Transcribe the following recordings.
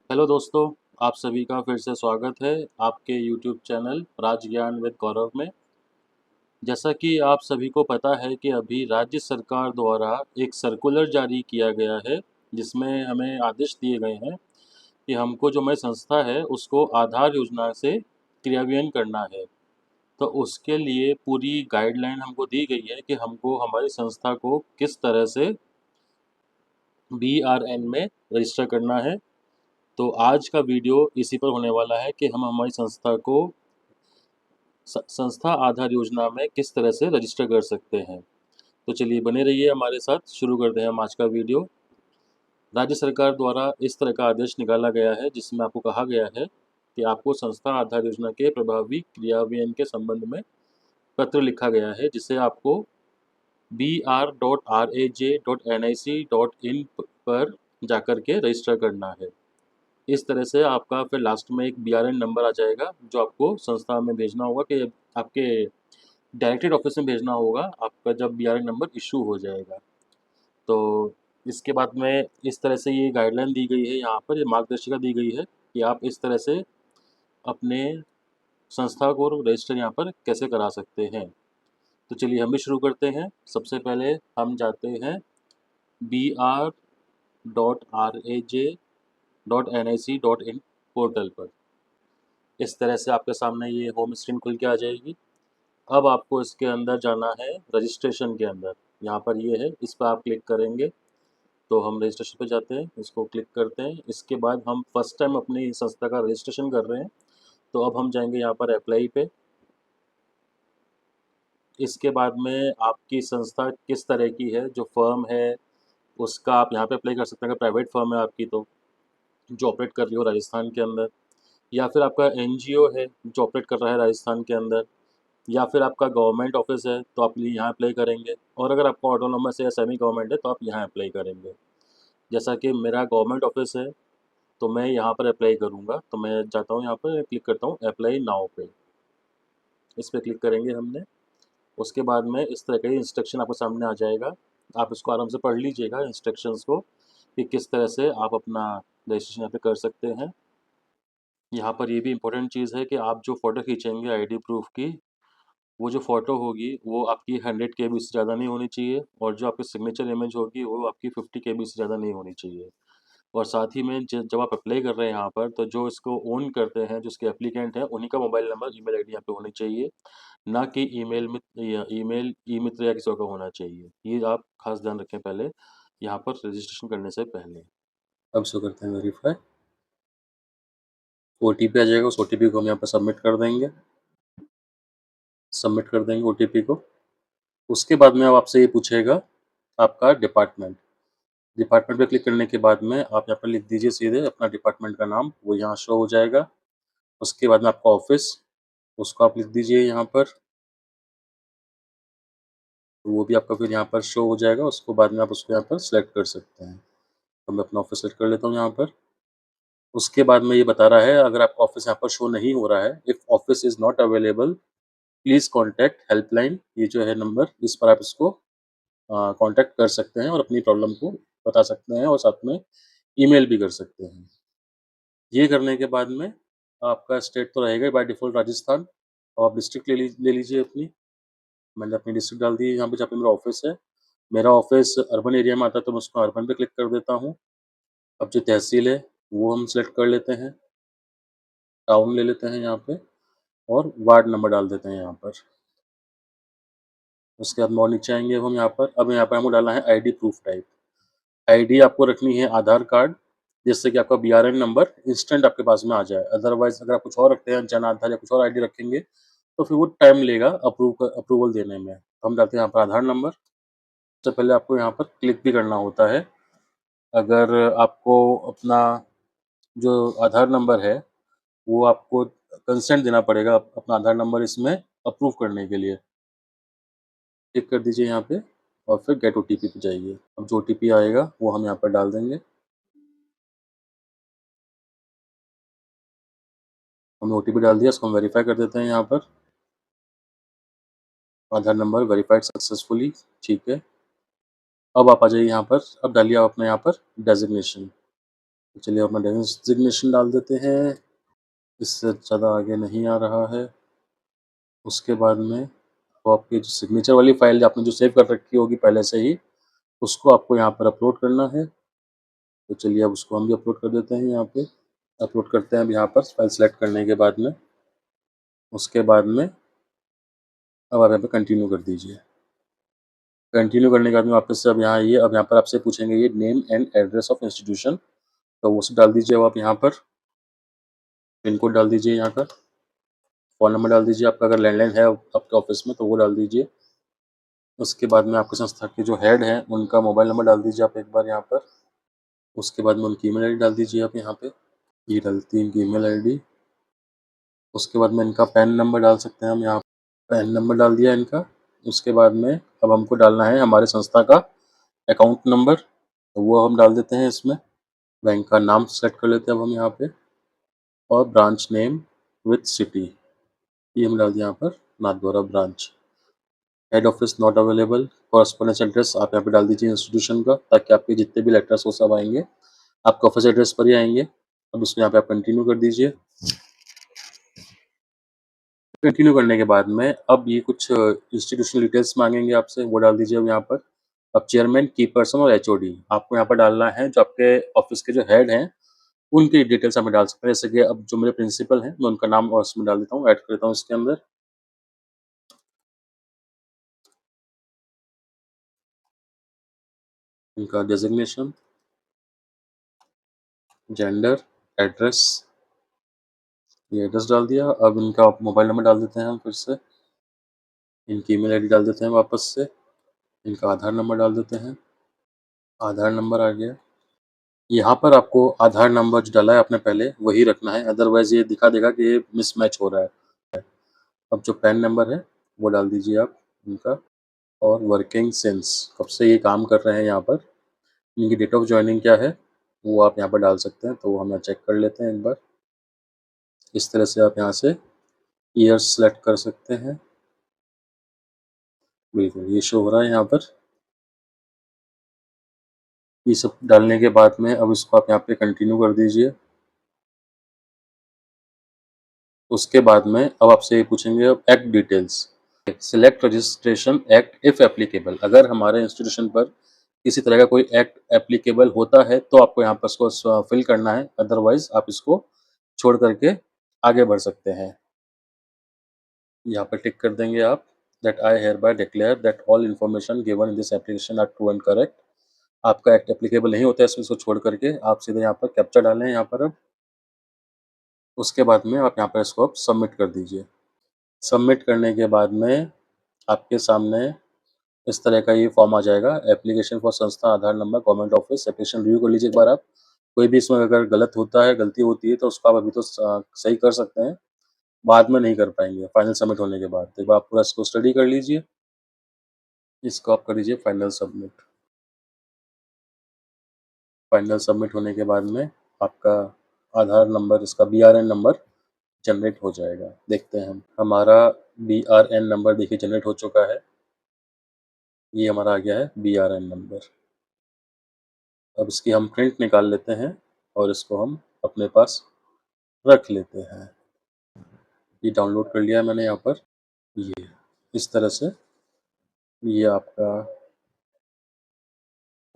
Hello दोस्तों, आप सभी का फिर से स्वागत है आपके यूट्यूब चैनल राज ज्ञान विद गौरव में। जैसा कि आप सभी को पता है कि अभी राज्य सरकार द्वारा एक सर्कुलर जारी किया गया है, जिसमें हमें आदेश दिए गए हैं कि हमको जो हमारी संस्था है उसको आधार योजना से क्रियान्वयन करना है। तो उसके लिए पूरी गाइडलाइन हमको दी गई है कि हमको हमारी संस्था को किस तरह से BRN में रजिस्टर करना है। तो आज का वीडियो इसी पर होने वाला है कि हम हमारी संस्था को संस्था आधार योजना में किस तरह से रजिस्टर कर सकते हैं। तो चलिए बने रहिए हमारे साथ, शुरू करते हैं हम आज का वीडियो। राज्य सरकार द्वारा इस तरह का आदेश निकाला गया है जिसमें आपको कहा गया है कि आपको संस्था आधार योजना के प्रभावी क्रियान्वयन के संबंध में पत्र लिखा गया है, जिसे आपको br.raj.nic.in पर जाकर के रजिस्टर करना है। इस तरह से आपका फिर लास्ट में एक BRN नंबर आ जाएगा जो आपको संस्था में भेजना होगा कि आपके डायरेक्टेड ऑफिस में भेजना होगा आपका जब BRN नंबर इशू हो जाएगा। तो इसके बाद में इस तरह से ये गाइडलाइन दी गई है, यहाँ पर ये मार्गदर्शिका दी गई है कि आप इस तरह से अपने संस्था को रजिस्टर यहाँ पर कैसे करा सकते हैं। तो चलिए हम भी शुरू करते हैं। सबसे पहले हम जाते हैं br.raj.nic.in पोर्टल पर। इस तरह से आपके सामने ये होम स्क्रीन खुल के आ जाएगी। अब आपको इसके अंदर जाना है रजिस्ट्रेशन के अंदर। यहाँ पर ये है, इस पर आप क्लिक करेंगे तो हम रजिस्ट्रेशन पे जाते हैं, इसको क्लिक करते हैं। इसके बाद हम फर्स्ट टाइम अपनी संस्था का रजिस्ट्रेशन कर रहे हैं, तो अब हम जाएंगे यहाँ पर अप्लाई पे। इसके बाद में आपकी संस्था किस तरह की है, जो फर्म है उसका आप यहाँ पे अप्लाई कर सकते हैं। अगर प्राइवेट फर्म है आपकी तो जो ऑपरेट कर रही हो राजस्थान के अंदर, या फिर आपका NGO है जो ऑपरेट कर रहा है राजस्थान के अंदर, या फिर आपका गवर्नमेंट ऑफिस है तो आप यहाँ अप्लाई करेंगे। और अगर आपका ऑटोनोमस है या सेमी गवर्नमेंट है तो आप यहाँ अप्लाई करेंगे। जैसा कि मेरा गवर्नमेंट ऑफिस है तो मैं यहाँ पर अप्लाई करूँगा, तो मैं जाता हूँ यहाँ पर क्लिक करता हूँ अप्लाई नाउ पे। इस पर क्लिक करेंगे हमने। उसके बाद में इस तरह का इंस्ट्रक्शन आपके सामने आ जाएगा। आप इसको आराम से पढ़ लीजिएगा इंस्ट्रक्शंस को कि किस तरह से आप अपना रजिस्ट्रेशन यहाँ पे कर सकते हैं। यहाँ पर ये भी इम्पोर्टेंट चीज़ है कि आप जो फ़ोटो खींचेंगे आईडी प्रूफ की, वो जो फ़ोटो होगी वो आपकी 100 KB से ज़्यादा नहीं होनी चाहिए, और जो आपकी सिग्नेचर इमेज होगी वो आपकी 50 KB से ज़्यादा नहीं होनी चाहिए। और साथ ही में जब आप अप्लाई कर रहे हैं यहाँ पर, तो जो इसको ओन करते हैं, जो इसके एप्लीकेंट हैं, उन्हीं का मोबाइल नंबर, ईमेल आईडी यहाँ पे होनी चाहिए, ना कि ईमेल में या ईमेल ई मित्र या किसी और का होना चाहिए। ये आप खास ध्यान रखें पहले, यहाँ पर रजिस्ट्रेशन करने से पहले। अब इसको करते हैं वेरीफाई। OTP आ जाएगा, उस OTP को हम यहाँ पर सबमिट कर देंगे। सबमिट कर देंगे OTP को। उसके बाद में अब आपसे ये पूछेगा आपका डिपार्टमेंट। डिपार्टमेंट पे क्लिक करने के बाद में आप यहाँ पर लिख दीजिए सीधे अपना डिपार्टमेंट का नाम, वो यहाँ शो हो जाएगा। उसके बाद में आपका ऑफिस, उसको आप लिख दीजिए यहाँ पर, तो वो भी आपका फिर यहाँ पर शो हो जाएगा। उसको बाद में आप उसको यहाँ पर सेलेक्ट कर सकते हैं। तो मैं अपना ऑफिस सेलेक्ट कर लेता हूँ यहाँ पर। उसके बाद में ये बता रहा है अगर आपका ऑफिस यहाँ पर शो नहीं हो रहा है, if office is not available please contact helpline, ये जो है नंबर, इस पर आप इसको कॉन्टैक्ट कर सकते हैं और अपनी प्रॉब्लम को बता सकते हैं, और साथ में ईमेल भी कर सकते हैं। ये करने के बाद में आपका स्टेट तो रहेगा बाय डिफ़ॉल्ट राजस्थान, और आप डिस्ट्रिक्ट ले लीजिए अपनी। मैंने अपनी डिस्ट्रिक्ट डाल दी है यहाँ पे जहाँ पे मेरा ऑफिस है। मेरा ऑफिस अर्बन एरिया में आता है तो मैं उसको अर्बन पे क्लिक कर देता हूँ। अब जो तहसील है वो हम सेलेक्ट कर लेते हैं, टाउन ले लेते हैं यहाँ पे, और वार्ड नंबर डाल देते हैं यहाँ पर। उसके बाद और नीचे आएँगे अब हम यहाँ पर। अब यहाँ पर हमको डालना है आईडी प्रूफ टाइप। आईडी आपको रखनी है आधार कार्ड, जिससे कि आपका BRN नंबर इंस्टेंट आपके पास में आ जाए। अदरवाइज़ अगर आप कुछ और रखते हैं, जन आधार या कुछ और आईडी रखेंगे, तो फिर वो टाइम लेगा अप्रूवल देने में। हम डालते हैं यहाँ पर आधार नंबर। सबसे पहले आपको यहाँ पर क्लिक भी करना होता है। अगर आपको अपना जो आधार नंबर है, वो आपको कंसेंट देना पड़ेगा अपना आधार नंबर इसमें अप्रूव करने के लिए। क्लिक कर दीजिए यहाँ पे और फिर गेट OTP पे जाइए। अब जो OTP आएगा वो हम यहाँ पर डाल देंगे। हमने OTP डाल दिया, इसको हम वेरीफाई कर देते हैं यहाँ पर। आधार नंबर वेरीफाइड सक्सेसफुली, ठीक है। अब आप आ जाइए यहाँ पर, अब डालिए आप अपने यहाँ पर डेज़िग्नेशन। तो चलिए अपना डेजिग्नेशन डाल देते हैं, इससे ज़्यादा आगे नहीं आ रहा है। उसके बाद में तो आपकी जो सिग्नेचर वाली फ़ाइल आपने जो सेव कर रखी होगी पहले से ही, उसको आपको यहाँ पर अपलोड करना है। तो चलिए अब उसको हम भी अपलोड कर देते हैं यहाँ पे। अपलोड करते हैं अब यहाँ पर फ़ाइल सेलेक्ट करने के बाद में। उसके बाद में अब आप यहाँ पे कंटिन्यू कर दीजिए। कंटिन्यू करने के बाद में वापस से अब यहाँ आइए, अब यहाँ पर आपसे पूछेंगे ये name and address of institution, तो वो सब डाल दीजिए अब आप यहाँ पर। पिन कोड डाल दीजिए यहाँ का, फ़ोन नंबर डाल दीजिए आपका, अगर लैंडलाइन है आपके ऑफ़िस में तो वो डाल दीजिए। उसके बाद में आपकी संस्था के जो हेड हैं, उनका मोबाइल नंबर डाल दीजिए आप एक बार यहाँ पर। उसके बाद में उनकी ईमेल आईडी डाल दीजिए आप यहाँ पे। ये डलती है इनकी ईमेल आईडी। उसके बाद में इनका पैन नंबर डाल सकते हैं हम यहाँ। पैन नंबर डाल दिया इनका। उसके बाद में अब हमको डालना है हमारे संस्था का अकाउंट नंबर, तो वो हम डाल देते हैं इसमें। बैंक का नाम सेलेक्ट कर लेते हैं अब हम यहाँ पे, और ब्रांच नेम विथ सिटी, ये हम डाल दिया यहाँ पर, Nathdwara branch. Head office not available, correspondence address आप यहाँ पे डाल दीजिए इंस्टीट्यूशन का, ताकि आपके जितने भी लेटर्स वो सब आएंगे आपके ऑफिस एड्रेस पर ही आएंगे। अब उसमें यहाँ पे आप कंटिन्यू कर दीजिए। कंटिन्यू करने के बाद में अब ये कुछ इंस्टीट्यूशनल डिटेल्स मांगेंगे आपसे, वो डाल दीजिए अब यहाँ पर। अब चेयरमैन, की पर्सन और एचओडी आपको यहाँ पर डालना है, जो आपके ऑफिस के जो हेड हैं उनकी डिटेल्स हमें डाल सकते हैं। जैसे कि अब जो मेरे प्रिंसिपल हैं, मैं उनका नाम और उसमें डाल देता हूँ, ऐड कर देता हूँ इसके अंदर। उनका डेजिग्नेशन, जेंडर, एड्रेस, ये एड्रेस डाल दिया। अब इनका मोबाइल नंबर डाल देते हैं हम फिर से। इनकी ईमेल आईडी डाल देते हैं वापस से। इनका आधार नंबर डाल देते हैं। आधार नंबर आ गया। यहाँ पर आपको आधार नंबर जो डाला है आपने पहले वही रखना है, अदरवाइज़ ये दिखा देगा कि ये मिसमैच हो रहा है। अब जो पैन नंबर है वो डाल दीजिए आप इनका, और वर्किंग सिंस कब से ये काम कर रहे हैं यहाँ पर, इनकी डेट ऑफ जॉइनिंग क्या है वो आप यहाँ पर डाल सकते हैं, तो वो हम यहाँ चेक कर लेते हैं एक बार। इस तरह से आप यहाँ से ईयर सेलेक्ट कर सकते हैं। बिल्कुल ये शो हो रहा है यहाँ पर। ये सब डालने के बाद में अब इसको आप यहाँ पे कंटिन्यू कर दीजिए। उसके बाद में अब आपसे ये पूछेंगे अब act details. Select registration act if applicable, अगर हमारे इंस्टीट्यूशन पर किसी तरह का कोई एक्ट एप्लीकेबल होता है तो आपको यहाँ पर इसको फिल करना है, अदरवाइज आप इसको छोड़ करके आगे बढ़ सकते हैं। यहाँ पर टिक कर देंगे आप, that I hereby declare that all information given in this application are true and correct. आपका एक्ट एप्लीकेबल नहीं होता है इसमें, इसको छोड़ करके आप सीधे यहाँ पर कैप्चा डालें यहाँ पर। अब उसके बाद में आप यहाँ पर इसको अब सबमिट कर दीजिए। सबमिट करने के बाद में आपके सामने इस तरह का ये फॉर्म आ जाएगा, एप्लीकेशन फॉर संस्था Aadhaar number government office. Application review कर लीजिए एक बार आप। कोई भी इसमें अगर गलत होता है, गलती होती है तो उसको आप अभी तो सही कर सकते हैं, बाद में नहीं कर पाएंगे फाइनल सबमिट होने के बाद। तो एक बार आप पूरा इसको स्टडी कर लीजिए, इसको आप कर दीजिए फाइनल सबमिट। फाइनल सबमिट होने के बाद में आपका आधार नंबर, इसका BRN नंबर जनरेट हो जाएगा। देखते हैं हम, हमारा BRN नंबर देखिए जनरेट हो चुका है। ये हमारा आ गया है BRN नंबर। अब इसकी हम प्रिंट निकाल लेते हैं और इसको हम अपने पास रख लेते हैं। ये डाउनलोड कर लिया है मैंने यहाँ पर। ये इस तरह से ये आपका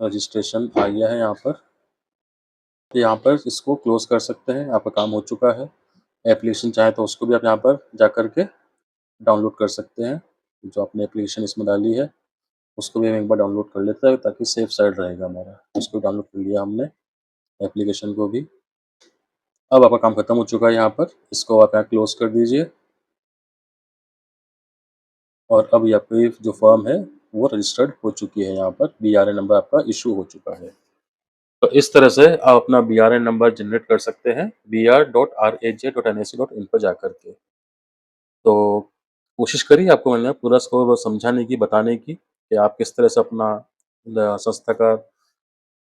रजिस्ट्रेशन आ गया है यहाँ पर। तो यहाँ पर इसको क्लोज़ कर सकते हैं, आपका काम हो चुका है। एप्लीकेशन चाहे तो उसको भी आप यहाँ पर जा कर के डाउनलोड कर सकते हैं। जो आपने एप्लीकेशन इसमें डाली है उसको भी हम एक बार डाउनलोड कर लेते हैं, ताकि सेफ साइड रहेगा हमारा। उसको डाउनलोड कर लिया हमने, एप्लीकेशन को भी। अब आपका काम खत्म हो चुका है यहाँ पर, इसको आप यहाँ क्लोज़ कर दीजिए। और अब ये आपकी जो फर्म है वो रजिस्टर्ड हो चुकी है, यहाँ पर BRN नंबर आपका इशू हो चुका है। तो इस तरह से आप अपना BRN नंबर जनरेट कर सकते हैं br.raj.nic.in पर जाकर के। तो कोशिश करिए, आपको मैंने पूरा इसको समझाने की, बताने की कि आप किस तरह से अपना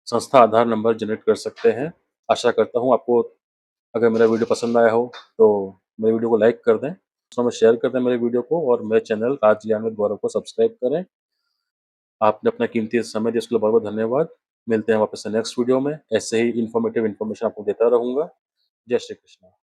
संस्था आधार नंबर जनरेट कर सकते हैं। आशा करता हूँ आपको अगर मेरा वीडियो पसंद आया हो तो मेरे वीडियो को लाइक कर दें, दूसरों में शेयर कर दें मेरे वीडियो को, और मेरे चैनल राज ज्ञान विद गौरव को सब्सक्राइब करें। आपने अपना कीमती समय दिया, इसके लिए बहुत-बहुत धन्यवाद। मिलते हैं वापस से नेक्स्ट वीडियो में, ऐसे ही इन्फॉर्मेटिव इन्फॉर्मेशन आपको देता रहूँगा। जय श्री कृष्ण।